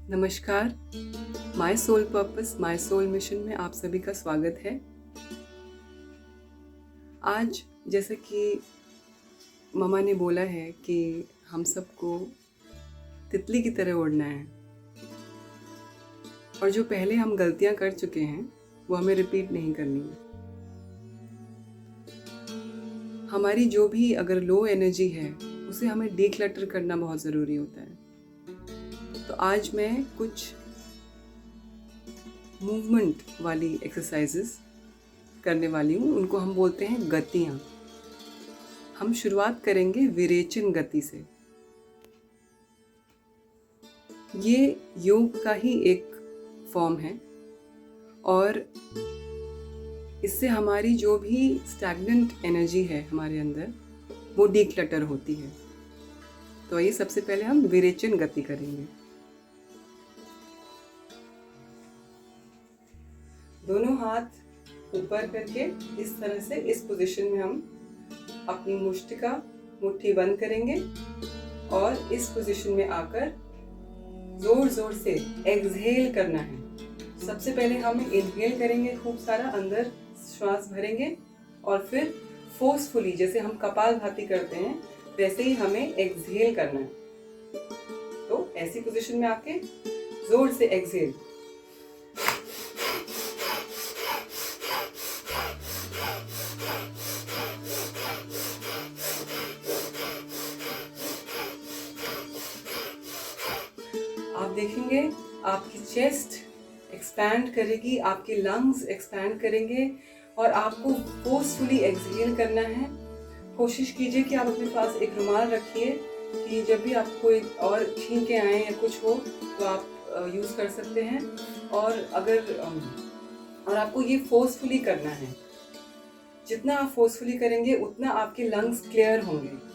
नमस्कार। My soul purpose my soul mission में आप सभी का स्वागत है। आज जैसे कि ममा ने बोला है कि हम सबको तितली की तरह उड़ना है और जो पहले हम गलतियां कर चुके हैं वो हमें रिपीट नहीं करनी है। हमारी जो भी अगर लो एनर्जी है उसे हमें डीक्लटर करना बहुत ज़रूरी होता है। तो आज मैं कुछ मूवमेंट वाली एक्सरसाइजेस करने वाली हूँ। उनको हम बोलते हैं गतियाँ। हम शुरुआत करेंगे विरेचन गति से। ये योग का ही एक फॉर्म है और इससे हमारी जो भी स्टैग्नेंट एनर्जी है हमारे अंदर वो डीक्लटर होती है। तो ये सबसे पहले हम विरेचन गति करेंगे। दोनों हाथ ऊपर करके इस तरह से इस पोजीशन में हम अपनी मुट्ठी बंद करेंगे और इस पोजीशन में आकर जोर जोर से एक्सहेल करना है। सबसे पहले हम इनहेल करेंगे, खूब सारा अंदर श्वास भरेंगे और फिर फोर्सफुली जैसे हम कपालभाति करते हैं वैसे ही हमें एक्सहेल करना है। तो ऐसी पोजीशन में आके जोर से एक्सहेल। आप देखेंगे आपकी चेस्ट एक्सपैंड करेगी, आपके लंग्स एक्सपैंड करेंगे और आपको फोर्सफुली एक्सहेल करना है। कोशिश कीजिए कि आप अपने पास एक रुमाल रखिए कि जब भी आपको कोई और छींके आए या कुछ हो तो आप यूज़ कर सकते हैं। और आपको ये फोर्सफुली करना है। जितना आप फोर्सफुली करेंगे उतना आपके लंग्स क्लियर होंगे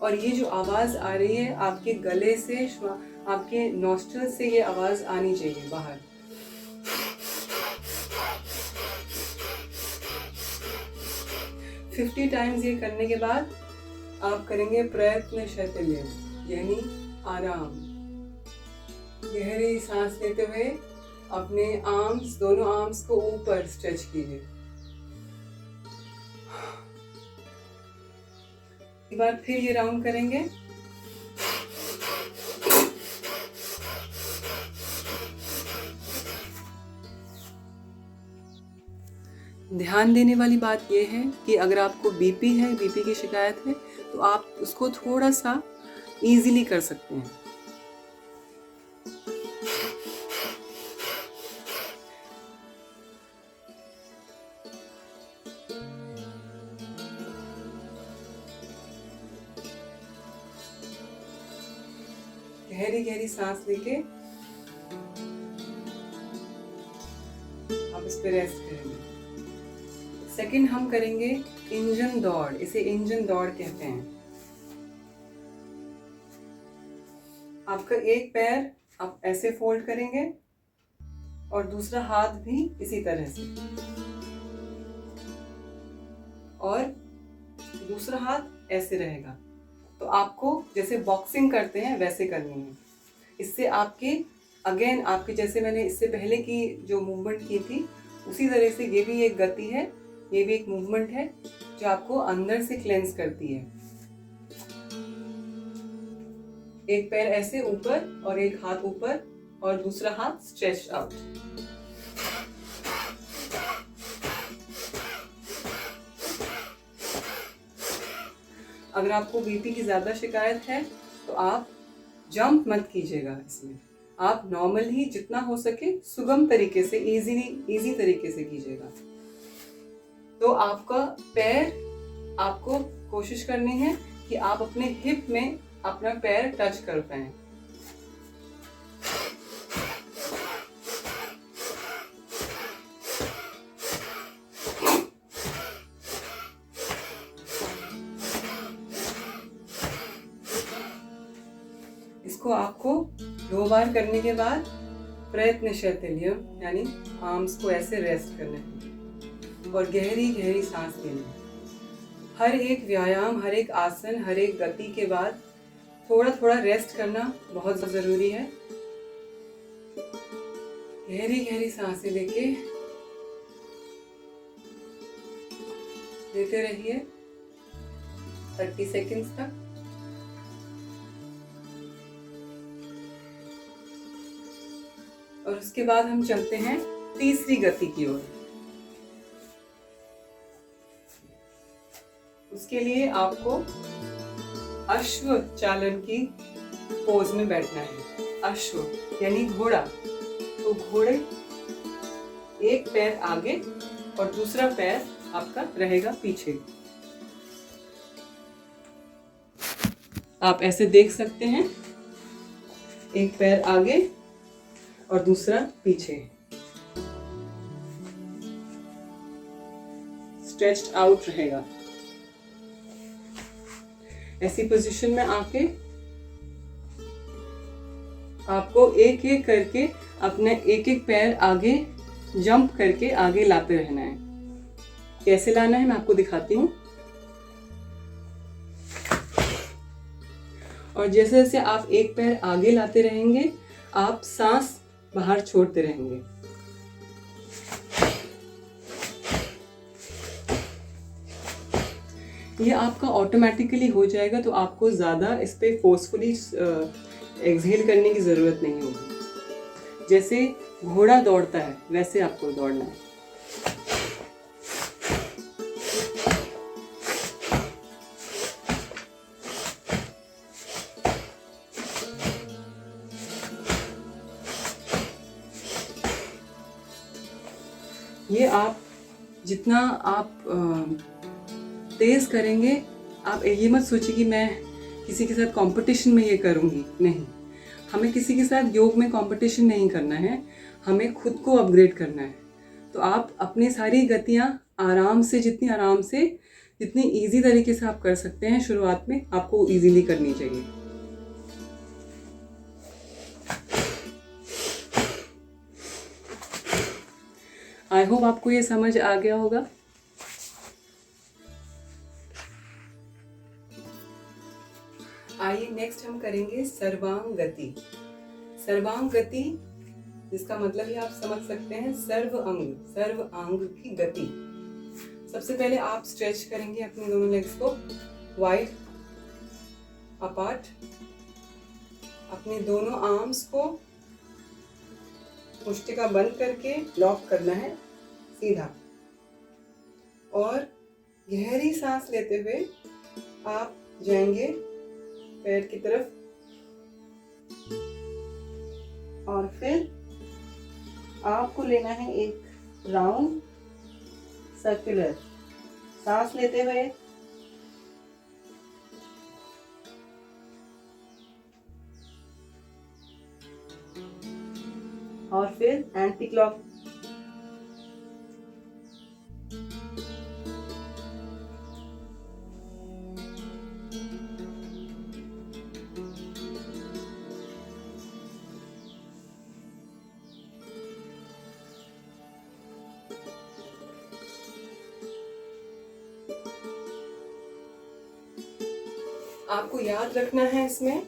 और ये जो आवाज़ आ रही है आपके गले से, आपके नॉस्ट्रल से ये आवाज़ आनी चाहिए बाहर। फिफ्टी टाइम्स ये करने के बाद आप करेंगे प्रयत्न शैथिल्य यानी आराम। गहरी सांस लेते हुए अपने दोनों आर्म्स को ऊपर स्ट्रेच कीजिए। एक बार फिर ये राउंड करेंगे। ध्यान देने वाली बात यह है कि अगर आपको बीपी की शिकायत है तो आप उसको थोड़ा सा इजीली कर सकते हैं। गहरी गहरी सांस लेके आप इस पे रेस्ट करेंगे। सेकंड हम करेंगे इंजन दौड़। इसे इंजन दौड़ कहते हैं। आपका एक पैर आप ऐसे फोल्ड करेंगे और दूसरा हाथ भी इसी तरह से और दूसरा हाथ ऐसे रहेगा। तो आपको जैसे बॉक्सिंग करते हैं वैसे करनी है। इससे आपके जैसे मैंने इससे पहले की जो मूवमेंट की थी उसी तरह से ये भी एक गति है, ये भी एक मूवमेंट है जो आपको अंदर से क्लेंस करती है। एक पैर ऐसे ऊपर और एक हाथ ऊपर और दूसरा हाथ स्ट्रेच आउट। अगर आपको बीपी की ज़्यादा शिकायत है तो आप जंप मत कीजिएगा। इसमें आप नॉर्मल ही जितना हो सके सुगम तरीके से इजी तरीके से कीजिएगा। तो आपको कोशिश करनी है कि आप अपने हिप में अपना पैर टच कर पाएं। इसको आपको 2 बार करने के बाद प्रयत्न शैथिल्य यानी आर्म्स को ऐसे रेस्ट करना है और गहरी गहरी सांस लेनी है। हर एक व्यायाम, हर एक आसन, हर एक गति के बाद थोड़ा थोड़ा रेस्ट करना बहुत ज़रूरी है। गहरी गहरी सांसें लेते रहिए 30 सेकंड्स तक। और उसके बाद हम चलते हैं तीसरी गति की ओर। उसके लिए आपको अश्व चालन की पोज में बैठना है। अश्व यानी घोड़ा। तो घोड़े एक पैर आगे और दूसरा पैर आपका रहेगा पीछे। आप ऐसे देख सकते हैं, एक पैर आगे और दूसरा पीछे, स्ट्रेच्ड आउट रहेगा। ऐसी पोजीशन में आके आपको एक एक करके अपने एक एक पैर आगे जंप करके आगे लाते रहना है। कैसे लाना है मैं आपको दिखाती हूँ। और जैसे जैसे आप एक पैर आगे लाते रहेंगे, आप सांस बाहर छोड़ते रहेंगे। ये आपका ऑटोमेटिकली हो जाएगा, तो आपको ज़्यादा इस पे फोर्सफुली एक्सहेल करने की ज़रूरत नहीं होगी। जैसे घोड़ा दौड़ता है वैसे आपको दौड़ना है। ये आप जितना आप तेज करेंगे, आप ये मत सोचिए कि मैं किसी के साथ कंपटीशन में ये करूँगी। नहीं, हमें किसी के साथ योग में कंपटीशन नहीं करना है, हमें खुद को अपग्रेड करना है। तो आप अपनी सारी गतियाँ आराम से, जितनी इजी तरीके से आप कर सकते हैं शुरुआत में, आपको इजीली करनी चाहिए। आई होप आपको ये समझ आ गया होगा। आइए नेक्स्ट हम करेंगे सर्वांग गति। सर्वांग गति जिसका मतलब ही आप समझ सकते हैं, सर्व अंग की गति। सबसे पहले आप स्ट्रेच करेंगे अपने दोनों लेग्स को वाइड अपार्ट। अपने दोनों आर्म्स को मुष्टिका बंद करके लॉक करना है सीधा। और गहरी सांस लेते हुए आप जाएंगे पैर की तरफ, और फिर आपको लेना है एक राउंड सर्कुलर सांस लेते हुए। और फिर एंटी क्लॉक। आपको याद रखना है इसमें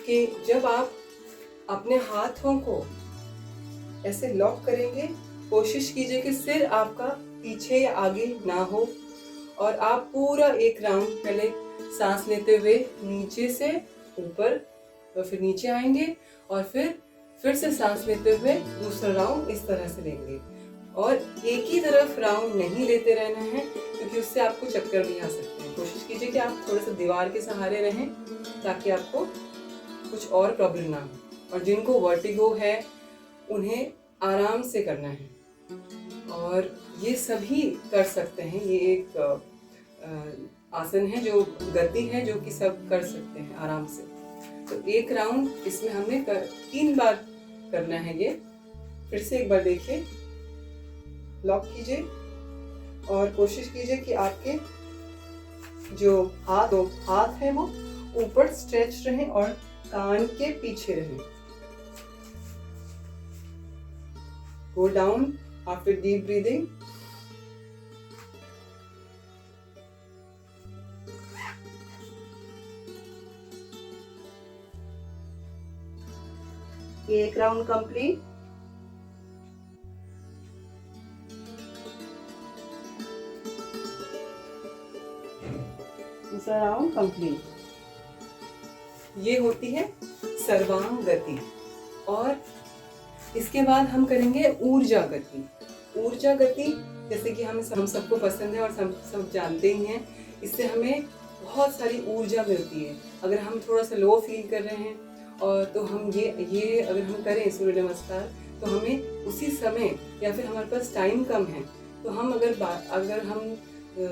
कि जब आप अपने हाथों को ऐसे लॉक करेंगे, कोशिश कीजिए कि सिर आपका पीछे या आगे ना हो, और आप पूरा एक राउंड पहले सांस लेते हुए नीचे से ऊपर और फिर नीचे आएंगे, और फिर से सांस लेते हुए दूसरा राउंड इस तरह से लेंगे। और एक ही तरफ राउंड नहीं लेते रहना है, क्योंकि उससे आपको चक्कर भी आ सकते हैं। कोशिश कीजिए कि आप थोड़े से दीवार के सहारे रहें ताकि आपको कुछ और प्रॉब्लम ना हो। और जिनको वर्टिगो है उन्हें आराम से करना है, और ये सभी कर सकते हैं। ये एक आसन है, जो गति है, जो कि सब कर सकते हैं आराम से। तो एक राउंड इसमें हमने 3 बार करना है। ये फिर से एक बार देखिए, लॉक कीजिए और कोशिश कीजिए कि आपके जो हाथ है वो ऊपर स्ट्रेच रहें और कान के पीछे रहें। Go down after deep breathing. ये एक राउंड कंप्लीट। दूसरा राउंड कंप्लीट। ये होती है सर्वांग गति। और इसके बाद हम करेंगे ऊर्जा गति। ऊर्जा गति जैसे कि हम सबको पसंद है और सब जानते ही हैं, इससे हमें बहुत सारी ऊर्जा मिलती है। अगर हम थोड़ा सा लो फील कर रहे हैं और तो हम ये अगर हम करें सूर्य नमस्कार, तो हमें उसी समय या फिर हमारे पास टाइम कम है तो हम अगर हम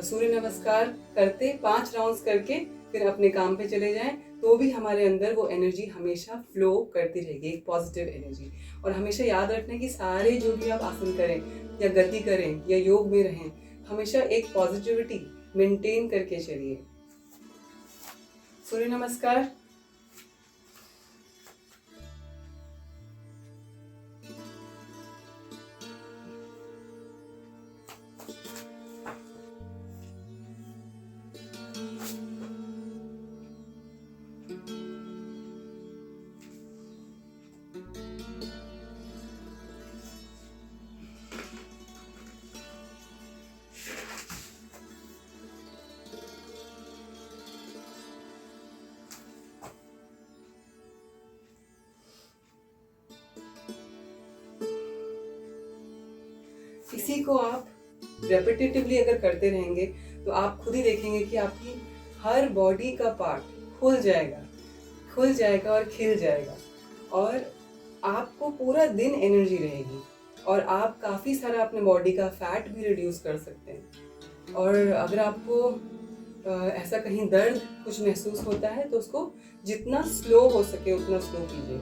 सूर्य नमस्कार करते 5 राउंड्स करके फिर अपने काम पे चले जाएं, तो भी हमारे अंदर वो एनर्जी हमेशा फ्लो करती रहेगी, एक पॉजिटिव एनर्जी। और हमेशा याद रखना कि सारे जो भी आप आसन करें या गति करें या योग में रहें, हमेशा एक पॉजिटिविटी मेंटेन करके चलिए। सूर्य नमस्कार। इसी को आप रेपिटेटिवली अगर करते रहेंगे तो आप खुद ही देखेंगे कि आपकी हर बॉडी का पार्ट खुल जाएगा और खिल जाएगा, और आपको पूरा दिन एनर्जी रहेगी और आप काफ़ी सारा अपने बॉडी का फैट भी रिड्यूस कर सकते हैं। और अगर आपको ऐसा कहीं दर्द कुछ महसूस होता है तो उसको जितना स्लो हो सके उतना स्लो कीजिए।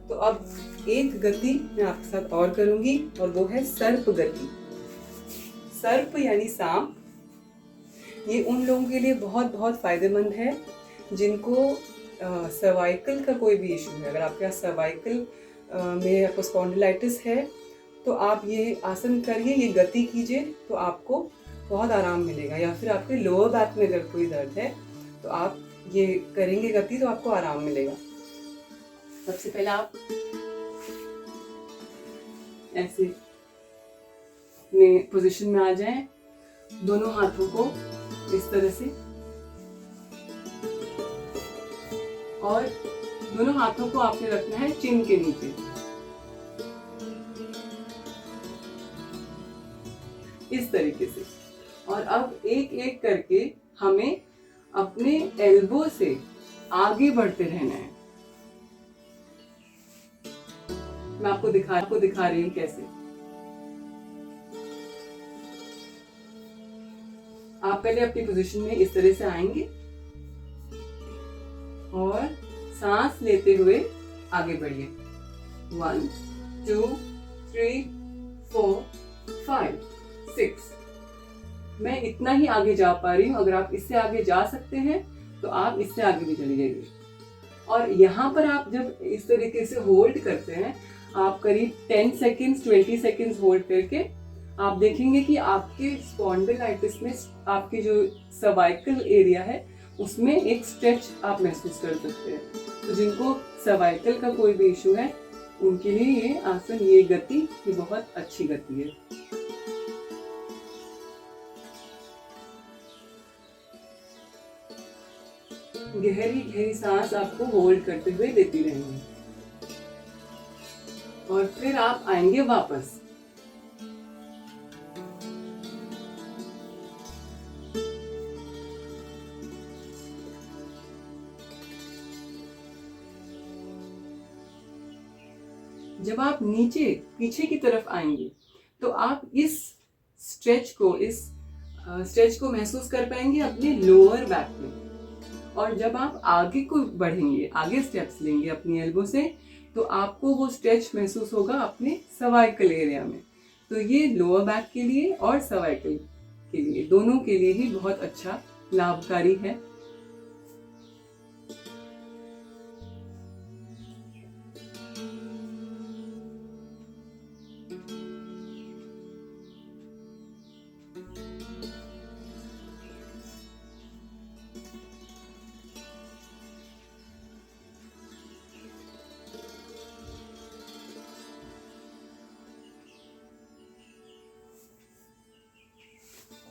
तो अब एक गति मैं आपके साथ और करूंगी और वो है सर्प गति। सर्प यानी सांप। ये उन लोगों के लिए बहुत बहुत फायदेमंद है जिनको सर्वाइकल का कोई भी इशू है। अगर आपके पास सर्वाइकल में आपको स्पॉन्डिलाइटिस है तो आप ये आसन करिए, ये गति कीजिए तो आपको बहुत आराम मिलेगा। या फिर आपके लोअर बैक में अगर कोई दर्द है तो आप ये करेंगे गति तो आपको आराम मिलेगा। सबसे पहले आप ऐसे पोजीशन में आ जाएं, दोनों हाथों को इस तरह से, और दोनों हाथों को आपने रखना है चिन के नीचे। इस तरीके से। और अब एक एक करके हमें अपने एल्बो से आगे बढ़ते रहना है। मैं आपको दिखा रही हूँ कैसे। आप पहले अपनी पोजीशन में इस तरह से आएंगे और सांस लेते हुए आगे बढ़िए। 1 2 3 4 5 6। मैं इतना ही आगे जा पा रही हूँ। अगर आप इससे आगे जा सकते हैं तो आप इससे आगे भी चले जाइए। और यहाँ पर आप जब इस तरीके से होल्ड करते हैं, आप करीब 10 सेकेंड्स 20 सेकेंड्स होल्ड करके आप देखेंगे कि आपके स्पॉन्डिलाइटिस में आपके जो सर्वाइकल एरिया है उसमें एक स्ट्रेच आप महसूस कर सकते हैं। तो जिनको सर्वाइकल का कोई भी इशू है उनके लिए ये आसन, ये गति, ये बहुत अच्छी गति है। गहरी गहरी सांस आपको होल्ड करते हुए लेती रहेंगे और फिर आप आएंगे वापस। जब आप नीचे पीछे की तरफ आएंगे तो आप इस स्ट्रेच को महसूस कर पाएंगे अपने लोअर बैक में। और जब आप आगे को बढ़ेंगे, आगे स्टेप्स लेंगे अपनी एल्बो से, तो आपको वो स्ट्रेच महसूस होगा अपने सर्वाइकल एरिया में। तो ये लोअर बैक के लिए और सर्वाइकल के लिए, दोनों के लिए ही बहुत अच्छा लाभकारी है।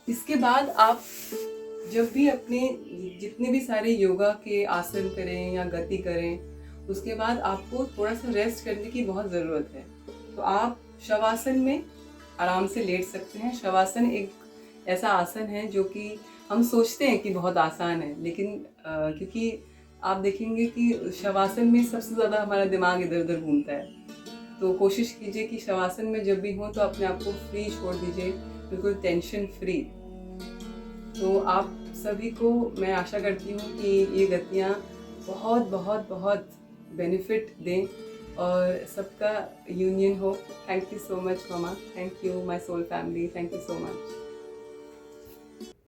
इसके बाद आप जब भी अपने जितने भी सारे योगा के आसन करें या गति करें, उसके बाद आपको थोड़ा सा रेस्ट करने की बहुत ज़रूरत है। तो आप शवासन में आराम से लेट सकते हैं। शवासन एक ऐसा आसन है जो कि हम सोचते हैं कि बहुत आसान है, लेकिन क्योंकि आप देखेंगे कि शवासन में सबसे ज़्यादा हमारा दिमाग इधर उधर घूमता है। तो कोशिश कीजिए कि शवासन में जब भी हो तो अपने आप को फ्री छोड़ दीजिए, बिल्कुल टेंशन फ्री। तो आप सभी को मैं आशा करती हूँ कि ये गतियाँ बहुत बहुत बहुत बेनिफिट दें और सबका यूनियन हो। थैंक यू सो मच मामा, thank you my soul family, thank you so much.